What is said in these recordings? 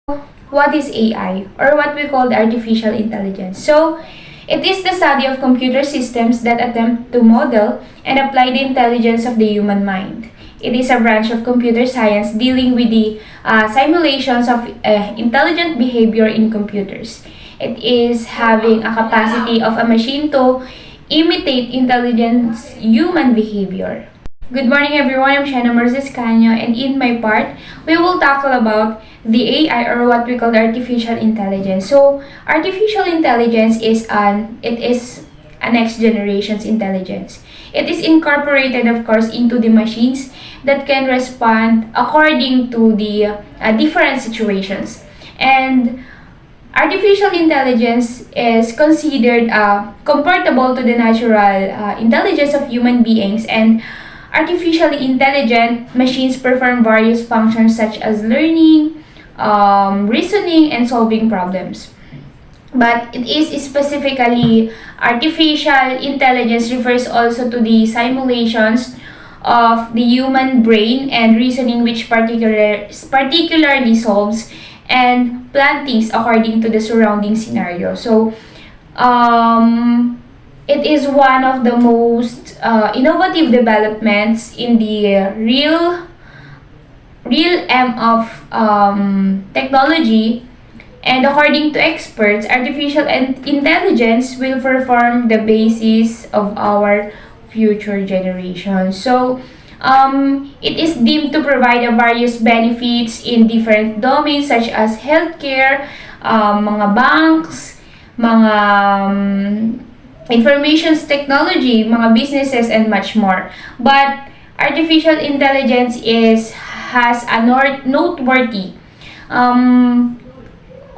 What is AI, or what we call the artificial intelligence? So, it is the study of computer systems that attempt to model and apply the intelligence of the human mind. It is a branch of computer science dealing with the simulations of intelligent behavior in computers. It is having a capacity of a machine to imitate intelligent human behavior. Good morning everyone, I'm Shana Merces Canyo, and in my part, we will tackle about the AI, or what we call artificial intelligence. So, artificial intelligence is a next generation's intelligence. It is incorporated, of course, into the machines that can respond according to the different situations. And artificial intelligence is considered comparable to the natural intelligence of human beings, and artificially intelligent machines perform various functions such as learning, reasoning, and solving problems. But it is specifically artificial intelligence refers also to the simulations of the human brain and reasoning which particularly solves and plan things according to the surrounding scenario. So, it is one of the most innovative developments in the real M of technology, and according to experts, artificial intelligence will perform the basis of our future generations. So, it is deemed to provide a various benefits in different domains such as healthcare, mga banks, mga information technology, mga businesses, and much more. But artificial intelligence has a noteworthy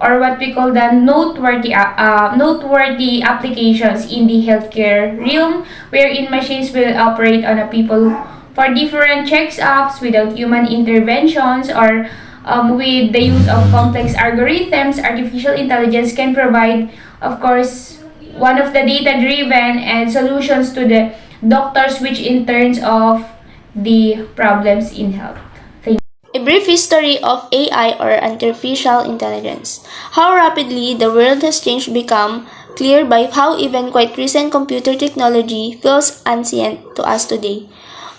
or what we call the noteworthy applications in the healthcare realm, wherein machines will operate on a people for different checks-ups without human interventions, or with the use of complex algorithms. Artificial intelligence can provide, of course, one of the data-driven and solutions to the doctors, which in terms of the problems in health. A brief history of AI, or artificial intelligence. How rapidly the world has changed become clear by how even quite recent computer technology feels ancient to us today.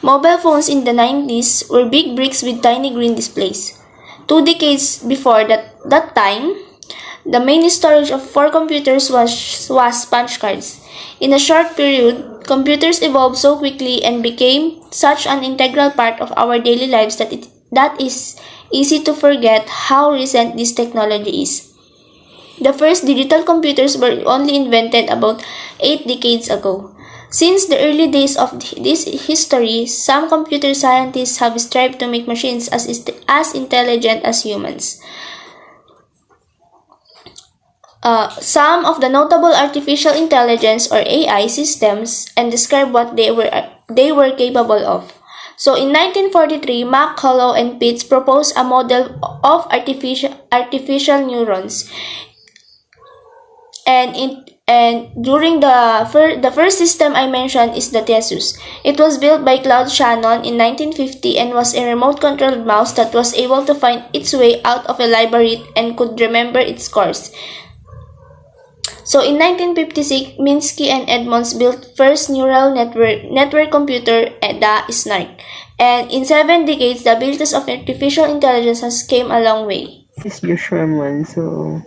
Mobile phones in the 90s were big bricks with tiny green displays. 2 decades before that time, the main storage for computers was punch cards. In a short period, computers evolved so quickly and became such an integral part of our daily lives that is easy to forget how recent this technology is. The first digital computers were only invented about 8 decades ago. Since the early days of this history, some computer scientists have strived to make machines as intelligent as humans. Some of the notable artificial intelligence, or AI systems, and describe what they were capable of. So in 1943, McCullough and Pitts proposed a model of artificial neurons, and during the first system I mentioned is the Theseus. It was built by Claude Shannon in 1950 and was a remote-controlled mouse that was able to find its way out of a labyrinth and could remember its course. So in 1956, Minsky and Edmonds built first neural network computer, the SNARK. And in 7 decades, the abilities of artificial intelligence has came a long way. This is Joshua Man. So,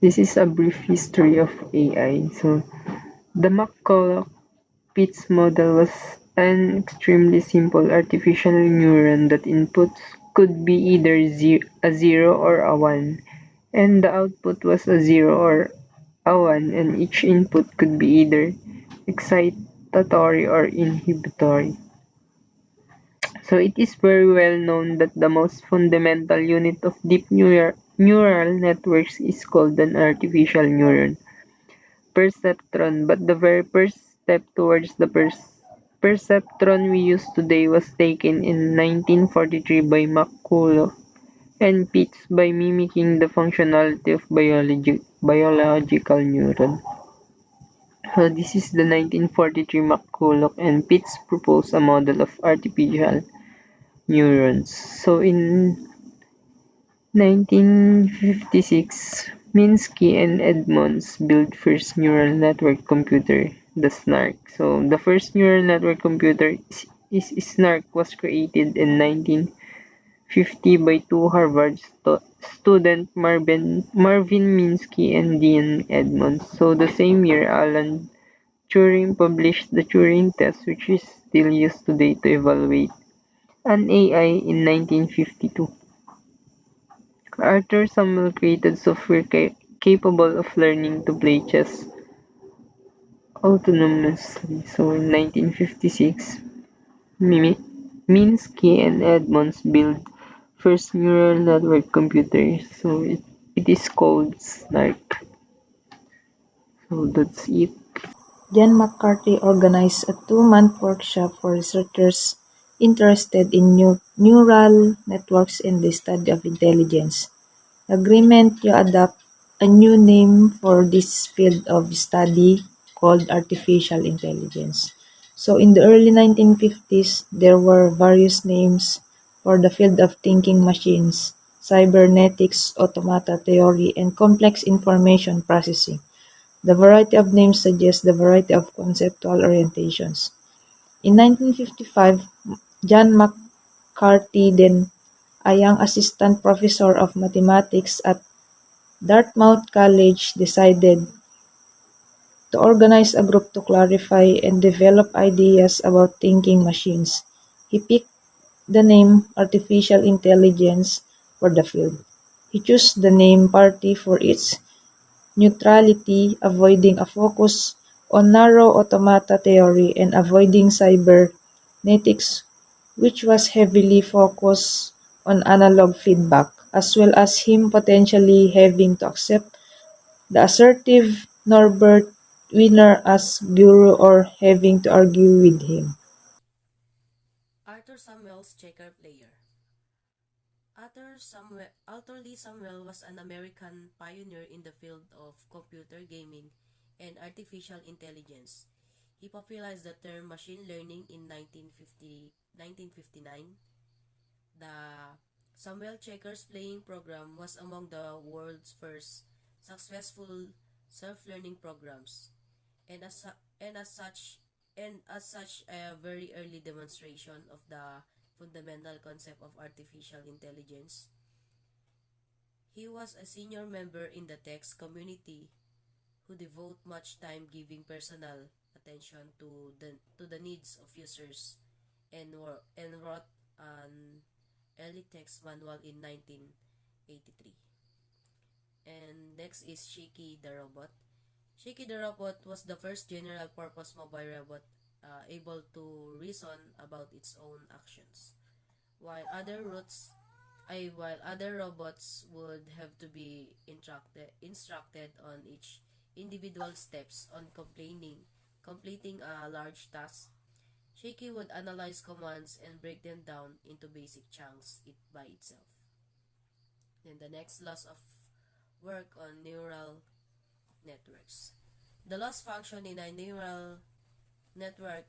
this is a brief history of AI. So, the McCulloch-Pitts model was an extremely simple artificial neuron that inputs could be either a 0 or a 1, and the output was a 0 or a 1, and each input could be either excitatory or inhibitory. So it is very well known that the most fundamental unit of deep neural networks is called an artificial neuron, perceptron, but the very first step towards the perceptron we use today was taken in 1943 by McCulloch and Pitts by mimicking the functionality of biological neuron. So this is the 1943 McCulloch and Pitts proposed a model of artificial neurons. So in 1956, Minsky and Edmonds built first neural network computer, the SNARK. So the first neural network computer is SNARK was created in 1950 by two Harvard student Marvin Minsky and Dean Edmonds. So the same year, Alan Turing published the Turing test, which is still used today to evaluate an AI in 1952. Arthur Samuel created software capable of learning to play chess autonomously. So in 1956, Minsky and Edmonds built first neural network computer. So it is called SNARK. So that's it. John McCarthy organized a two-month workshop for researchers interested in neural networks and the study of intelligence. The agreement to adopt a new name for this field of study called artificial intelligence. So in the early 1950s, there were various names for the field of thinking machines, cybernetics, automata theory, and complex information processing. The variety of names suggests the variety of conceptual orientations. In 1955, John McCarthy, then a young assistant professor of mathematics at Dartmouth College, decided to organize a group to clarify and develop ideas about thinking machines. He picked the name artificial intelligence for the field. He chose the name party for its neutrality, avoiding a focus on narrow automata theory and avoiding cybernetics, which was heavily focused on analog feedback, as well as him potentially having to accept the assertive Norbert Wiener as guru or having to argue with him. Arthur Samuel's checker player. Arthur Lee Samuel was an American pioneer in the field of computer gaming and artificial intelligence. He popularized the term machine learning in 1959. The Samuel Checkers playing program was among the world's first successful self-learning programs, and as such a very early demonstration of the fundamental concept of artificial intelligence. He was a senior member in the text community who devote much time giving personal attention to the needs of users and wrote an early text manual in 1983. And next is Shiki the robot. Shiki the robot was the first general purpose mobile robot able to reason about its own actions, while while other robots would have to be instructed on each individual steps on completing a large task. Shiki would analyze commands and break them down into basic chunks by itself. Then the next loss of work on neural networks. The loss function in a neural network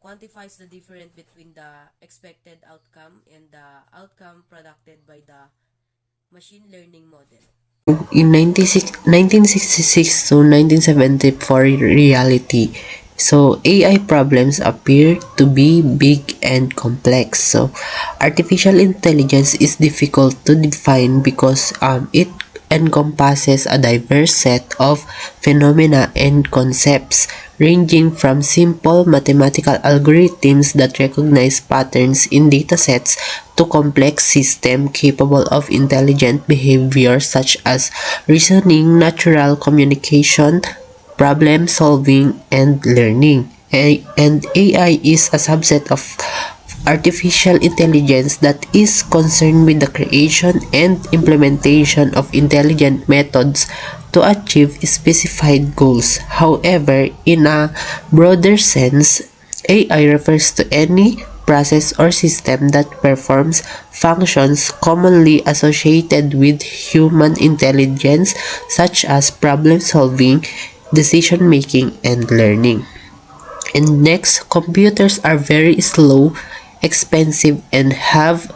quantifies the difference between the expected outcome and the outcome predicted by the machine learning model. In 1966 to 1970 for reality. So AI problems appear to be big and complex. So artificial intelligence is difficult to define because it encompasses a diverse set of phenomena and concepts, ranging from simple mathematical algorithms that recognize patterns in datasets to complex systems capable of intelligent behavior such as reasoning, natural communication, problem solving, and learning. And AI is a subset of artificial intelligence that is concerned with the creation and implementation of intelligent methods to achieve specified goals. However, in a broader sense, AI refers to any process or system that performs functions commonly associated with human intelligence, such as problem solving, decision making, and learning. And next, computers are very slow, expensive, and have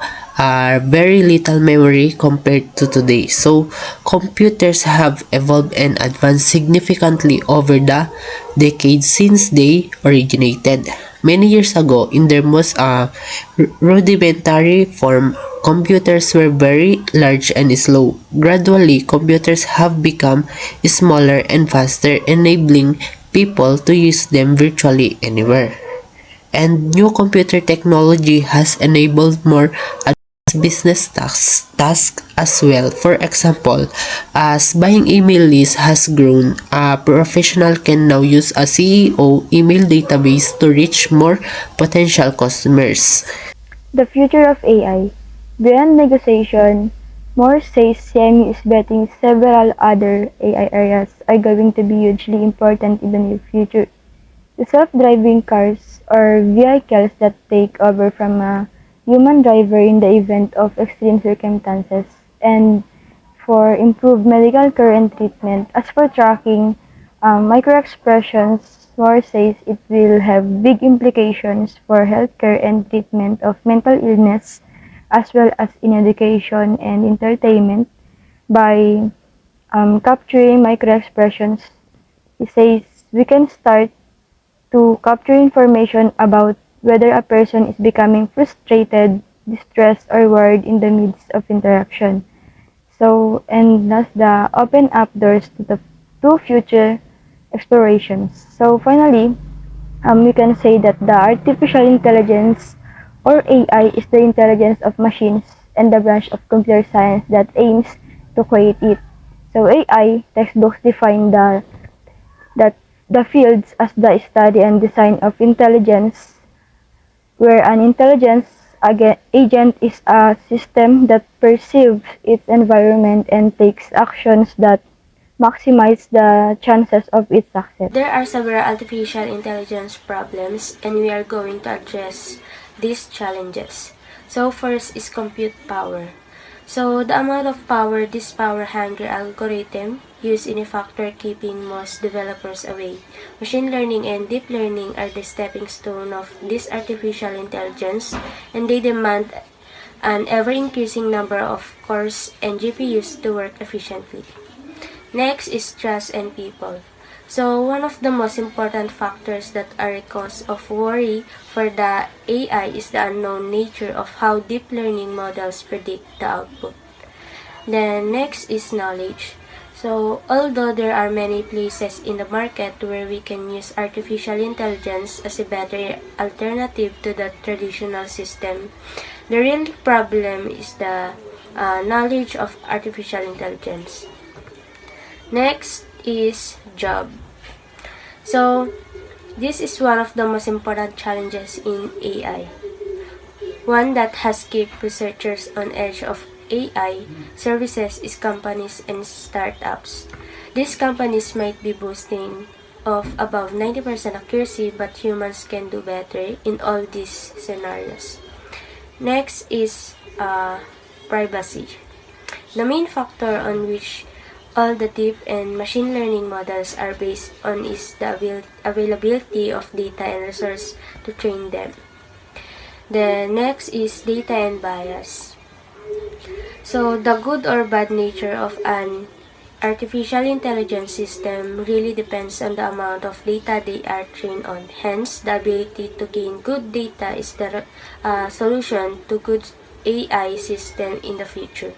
very little memory compared to today. So computers have evolved and advanced significantly over the decades since they originated. Many years ago, in their most rudimentary form, computers were very large and slow. Gradually, computers have become smaller and faster, enabling people to use them virtually anywhere. And new computer technology has enabled more business tasks as well. For example, as buying email list has grown, a professional can now use a CEO email database to reach more potential customers. The future of AI. Beyond negotiation, Moore says CMU is betting several other AI areas are going to be hugely important in the near future. The self-driving cars or vehicles that take over from a human driver in the event of extreme circumstances, and for improved medical care and treatment. As for tracking microexpressions, Moore says it will have big implications for healthcare and treatment of mental illness, as well as in education and entertainment. By capturing microexpressions, he says we can start to capture information about whether a person is becoming frustrated, distressed, or worried in the midst of interaction. So, and thus the open up doors to the to future explorations. So finally, we can say that the artificial intelligence or AI is the intelligence of machines and the branch of computer science that aims to create it. So AI textbooks define that the fields as the study and design of intelligence, where an intelligence agent is a system that perceives its environment and takes actions that maximize the chances of its success. There are several artificial intelligence problems, and we are going to address these challenges. So first is compute power. So the amount of power this power-hungry algorithm use in a factor keeping most developers away. Machine learning and deep learning are the stepping stone of this artificial intelligence, and they demand an ever-increasing number of cores and GPUs to work efficiently. Next is trust and people. So one of the most important factors that are a cause of worry for the AI is the unknown nature of how deep learning models predict the output. Then next is knowledge. So although there are many places in the market where we can use artificial intelligence as a better alternative to the traditional system, the real problem is the knowledge of artificial intelligence. Next is job. So this is one of the most important challenges in AI. One that has kept researchers on edge of AI services is companies and startups. These companies might be boasting of above 90% accuracy, but humans can do better in all these scenarios. Next is privacy. The main factor on which all the deep and machine learning models are based on is the availability of data and resource to train them. The next is data and bias. So the good or bad nature of an artificial intelligence system really depends on the amount of data they are trained on. Hence, the ability to gain good data is the solution to good AI system in the future.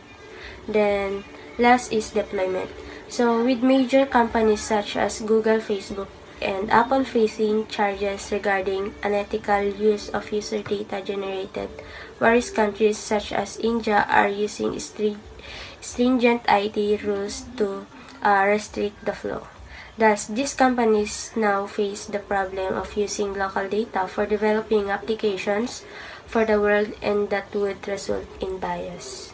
Then last is deployment. So with major companies such as Google, Facebook, and Apple facing charges regarding unethical use of user data generated, various countries such as India are using stringent IT rules to restrict the flow. Thus, these companies now face the problem of using local data for developing applications for the world, and that would result in bias.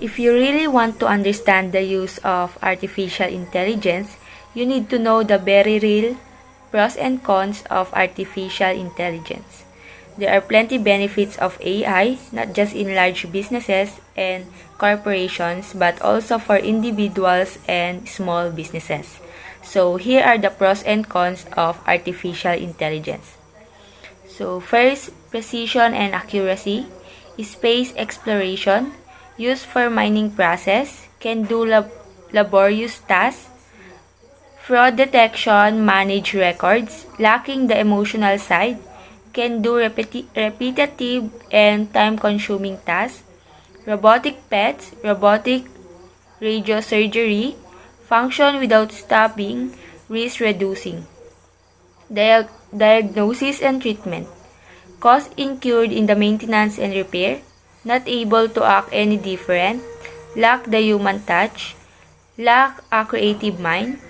If you really want to understand the use of artificial intelligence, you need to know the very real pros and cons of artificial intelligence. There are plenty benefits of AI, not just in large businesses and corporations, but also for individuals and small businesses. So here are the pros and cons of artificial intelligence. So first, precision and accuracy. space exploration, used for mining process, can do laborious tasks, fraud detection, manage records, lacking the emotional side, can do repetitive and time-consuming tasks, robotic pets, robotic radiosurgery, function without stopping, risk reducing. Diagnosis and treatment. Cost incurred in the maintenance and repair, not able to act any different, lack the human touch, lack a creative mind,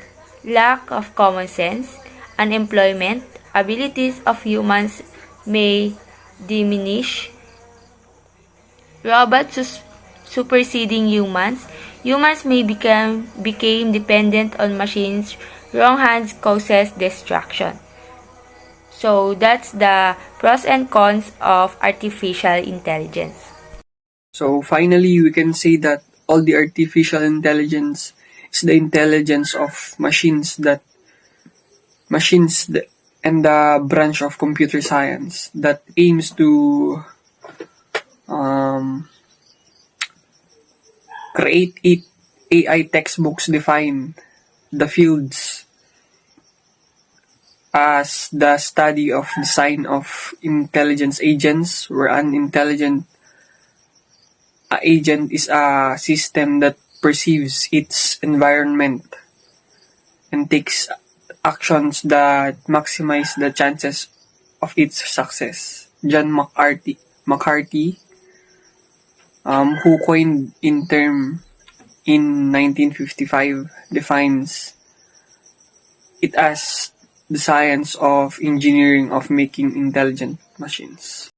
lack of common sense, unemployment, abilities of humans may diminish, robots superseding humans, humans may become dependent on machines, wrong hands causes destruction. So that's the pros and cons of artificial intelligence. So finally, we can say that all the artificial intelligence is the intelligence of machines and the branch of computer science that aims to create AI textbooks define the fields as the study of design of intelligence agents, where an intelligent agent is a system that perceives its environment and takes actions that maximize the chances of its success. John McCarthy, who coined in term in 1955, defines it as the science of engineering of making intelligent machines.